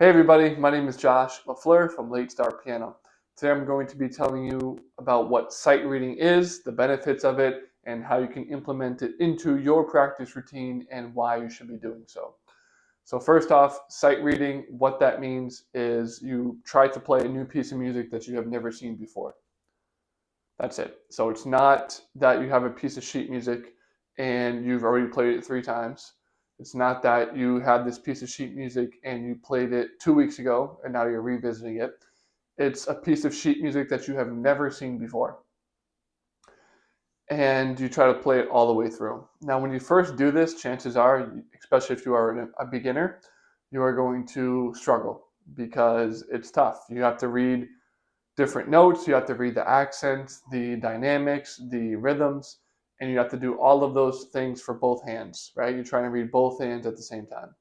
Hey everybody, my name is Josh LaFleur from Late Start Piano. Today I'm going to be telling you about what sight reading is, the benefits of it, and how you can implement it into your practice routine and why you should be doing so. So first off, sight reading, what that means is you try to play a new piece of music that you have never seen before. That's it. So it's not that you have a piece of sheet music and you've already played it 3 times. It's not that you had this piece of sheet music and you played it 2 weeks ago and now you're revisiting it. It's a piece of sheet music that you have never seen before. And you try to play it all the way through. Now, when you first do this, chances are, especially if you are a beginner, you are going to struggle because it's tough. You have to read different notes, you have to read the accents, the dynamics, the rhythms, and you have to do all of those things for both hands, right? You're trying to read both hands at the same time.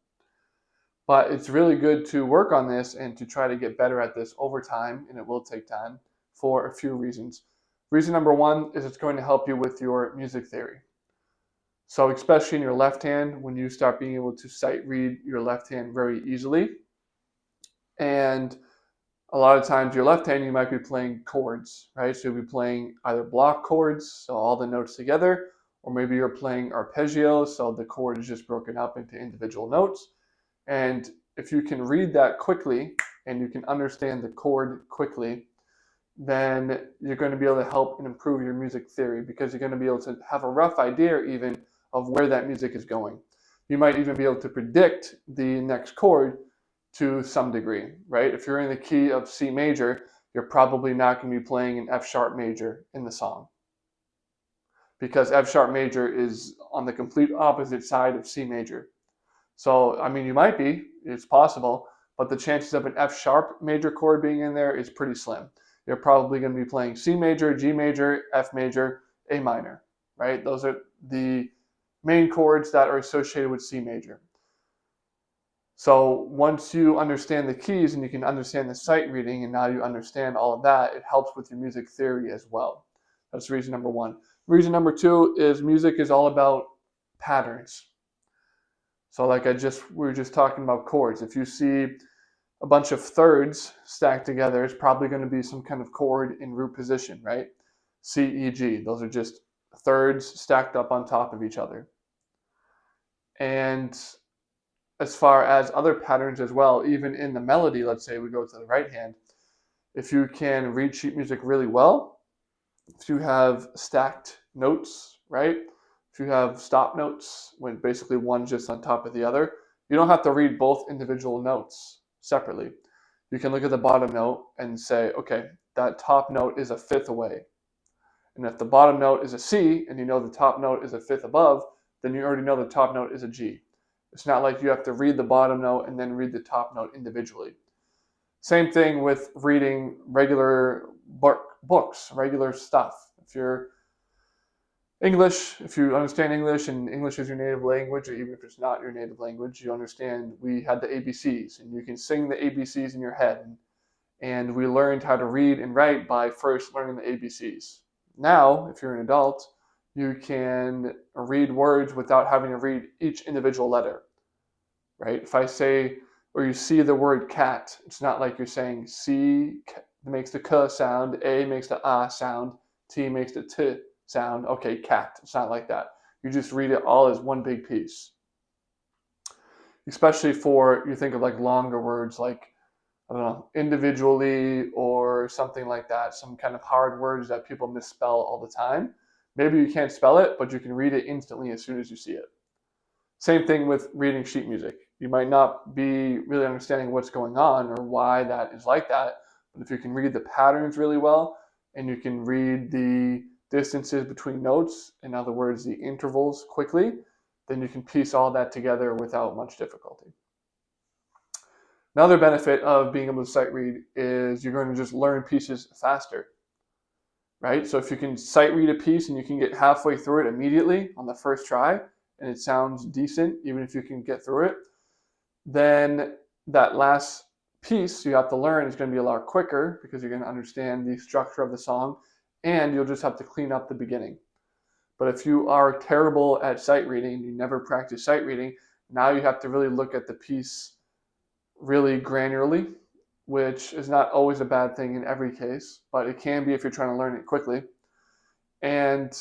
But it's really good to work on this and to try to get better at this over time, and it will take time for a few reasons. Reason number one is it's going to help you with your music theory. So, especially in your left hand, when you start being able to sight read your left hand very easily, and a lot of times your left hand you might be playing chords, right? So you'll be playing either block chords, so all the notes together, or maybe you're playing arpeggio, so the chord is just broken up into individual notes. And if you can read that quickly and you can understand the chord quickly, then you're going to be able to help and improve your music theory because you're going to be able to have a rough idea even of where that music is going. You might even be able to predict the next chord to some degree, right? If you're in the key of C major, you're probably not going to be playing an F sharp major in the song because F sharp major is on the complete opposite side of C major. So, I mean, you might be, it's possible, but the chances of an F sharp major chord being in there is pretty slim. You're probably going to be playing C major, G major, F major, A minor, right? Those are the main chords that are associated with C major. So once you understand the keys and you can understand the sight reading and now you understand all of that, it helps with your music theory as well. That's reason number one. Reason number two is music is all about patterns. So like we were just talking about chords. If you see a bunch of thirds stacked together, it's probably going to be some kind of chord in root position, right? C, E, G. Those are just thirds stacked up on top of each other. And as far as other patterns as well, even in the melody, let's say we go to the right hand, if you can read sheet music really well, if you have stacked notes, right? If you have stop notes, when basically one's just on top of the other, you don't have to read both individual notes separately. You can look at the bottom note and say, okay, that top note is a fifth away. And if the bottom note is a C and you know the top note is a fifth above, then you already know the top note is a G. It's not like you have to read the bottom note and then read the top note individually. Same thing with reading regular books, regular stuff. If you're English, if you understand English and English is your native language, or even if it's not your native language, you understand we had the ABCs and you can sing the ABCs in your head. And we learned how to read and write by first learning the ABCs. Now, if you're an adult, you can read words without having to read each individual letter, right? If I say, or you see the word cat, it's not like you're saying C makes the K sound, A makes the A sound, T makes the T sound, okay, cat. It's not like that. You just read it all as one big piece. Especially for, you think of like longer words like, I don't know, individually or something like that, some kind of hard words that people misspell all the time. Maybe you can't spell it, but you can read it instantly as soon as you see it. Same thing with reading sheet music. You might not be really understanding what's going on or why that is like that, but if you can read the patterns really well and you can read the distances between notes, in other words, the intervals quickly, then you can piece all that together without much difficulty. Another benefit of being able to sight read is you're going to just learn pieces faster, right? So if you can sight read a piece and you can get halfway through it immediately on the first try and it sounds decent, even if you can get through it, then that last piece you have to learn is going to be a lot quicker because you're going to understand the structure of the song and you'll just have to clean up the beginning. But if you are terrible at sight reading, you never practice sight reading, now you have to really look at the piece really granularly, which is not always a bad thing in every case, but it can be if you're trying to learn it quickly. And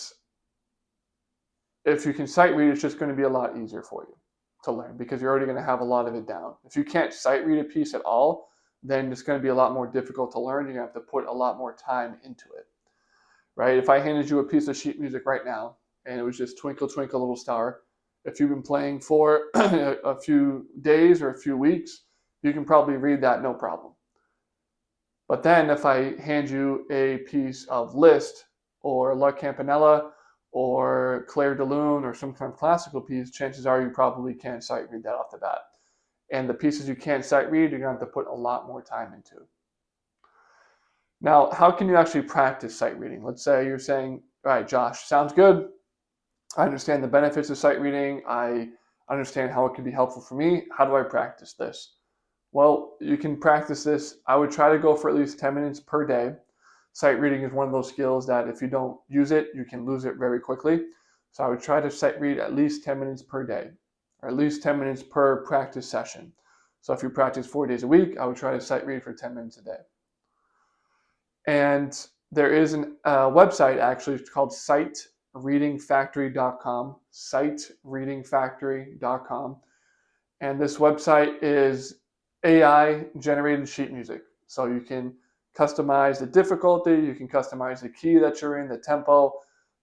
if you can sight read, it's just going to be a lot easier for you to learn because you're already going to have a lot of it down. If you can't sight read a piece at all, then it's going to be a lot more difficult to learn. You're going to have to put a lot more time into it, right? If I handed you a piece of sheet music right now and it was just Twinkle, Twinkle, Little Star, if you've been playing for a few days or a few weeks, you can probably read that no problem. But then if I hand you a piece of Liszt or La Campanella or Clair de Lune or some kind of classical piece, chances are you probably can't sight read that off the bat. And the pieces you can't sight read, you're going to have to put a lot more time into. Now, how can you actually practice sight reading? Let's say you're saying, all right, Josh, sounds good. I understand the benefits of sight reading. I understand how it can be helpful for me. How do I practice this? Well, you can practice this. I would try to go for at least 10 minutes per day. Sight reading is one of those skills that if you don't use it, you can lose it very quickly. So I would try to sight read at least 10 minutes per day, or at least 10 minutes per practice session. So if you practice 4 days a week, I would try to sight read for 10 minutes a day. And there is a website actually called sightreadingfactory.com, sightreadingfactory.com. And this website is AI generated sheet music. So you can customize the difficulty, you can customize the key that you're in, the tempo,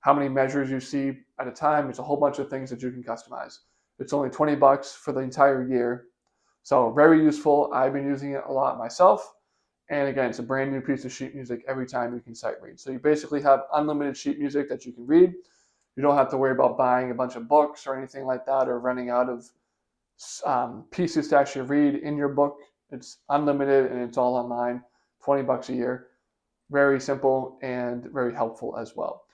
how many measures you see at a time. It's a whole bunch of things that you can customize. It's only $20 for the entire year. So very useful. I've been using it a lot myself. And again, it's a brand new piece of sheet music every time you can sight read. So you basically have unlimited sheet music that you can read. You don't have to worry about buying a bunch of books or anything like that or running out of pieces to actually read in your book. It's unlimited and it's all online, $20 a year. Very simple and very helpful as well.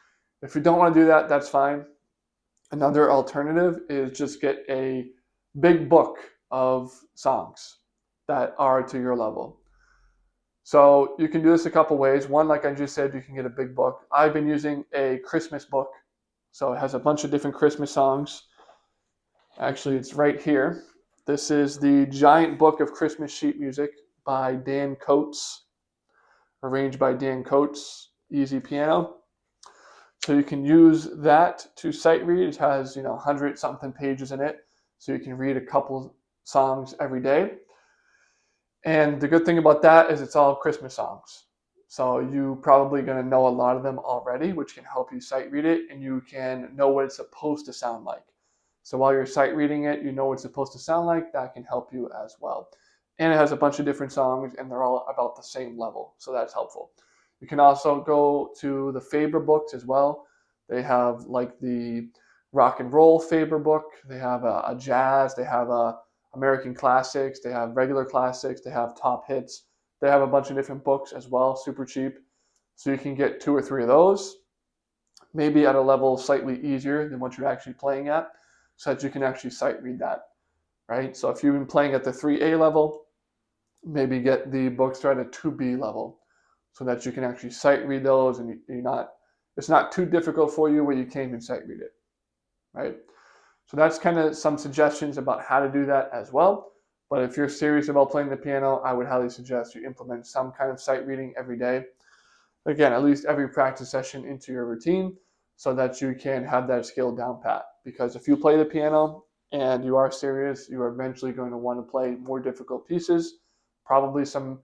If you don't want to do that, that's fine. Another alternative is just get a big book of songs that are to your level. So you can do this a couple ways. One, like I just said, you can get a big book. I've been using a Christmas book. So it has a bunch of different Christmas songs. Actually, it's right here. This is the Giant Book of Christmas Sheet Music by Dan Coates, arranged by Dan Coates, easy piano. So you can use that to sight read. It has 100-something pages in it, so you can read a couple songs every day. And the good thing about that is it's all Christmas songs. So you're probably going to know a lot of them already, which can help you sight read it, and you can know what it's supposed to sound like. So while you're sight reading it, you know what it's supposed to sound like. That can help you as well. And it has a bunch of different songs, and they're all about the same level. So that's helpful. You can also go to the Faber books as well. They have like the rock and roll Faber book. They have a jazz. They have American classics. They have regular classics. They have top hits. They have a bunch of different books as well, super cheap. So you can get 2 or 3 of those, maybe at a level slightly easier than what you're actually playing at, so that you can actually sight read that, right? So if you've been playing at the 3A level, maybe get the books at a 2B level so that you can actually sight read those and it's not too difficult for you where you can't even sight read it, right? So that's kind of some suggestions about how to do that as well. But if you're serious about playing the piano, I would highly suggest you implement some kind of sight reading every day. Again, at least every practice session into your routine so that you can have that skill down pat. Because if you play the piano and you are serious, you are eventually going to want to play more difficult pieces, probably some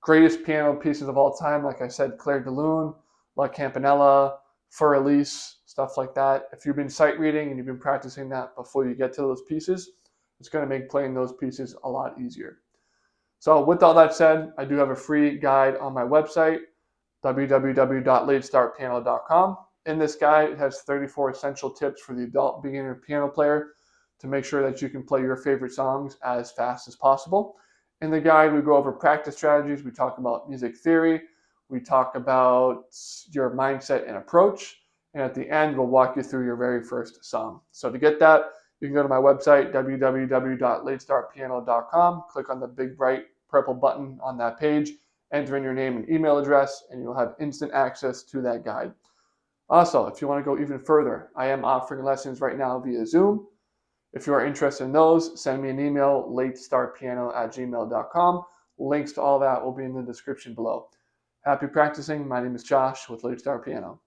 greatest piano pieces of all time, like I said, Clair de Lune, La Campanella, Für Elise, stuff like that. If you've been sight reading and you've been practicing that before you get to those pieces, it's going to make playing those pieces a lot easier. So with all that said, I do have a free guide on my website, www.latestartpiano.com. In this guide, it has 34 essential tips for the adult beginner piano player to make sure that you can play your favorite songs as fast as possible. In the guide, we go over practice strategies. We talk about music theory. We talk about your mindset and approach. And at the end, we'll walk you through your very first song. So to get that, you can go to my website, www.latestartpiano.com. Click on the big bright purple button on that page, enter in your name and email address, and you'll have instant access to that guide. Also, if you want to go even further, I am offering lessons right now via Zoom. If you are interested in those, send me an email, latestartpiano@gmail.com. Links to all that will be in the description below. Happy practicing. My name is Josh with Late Start Piano.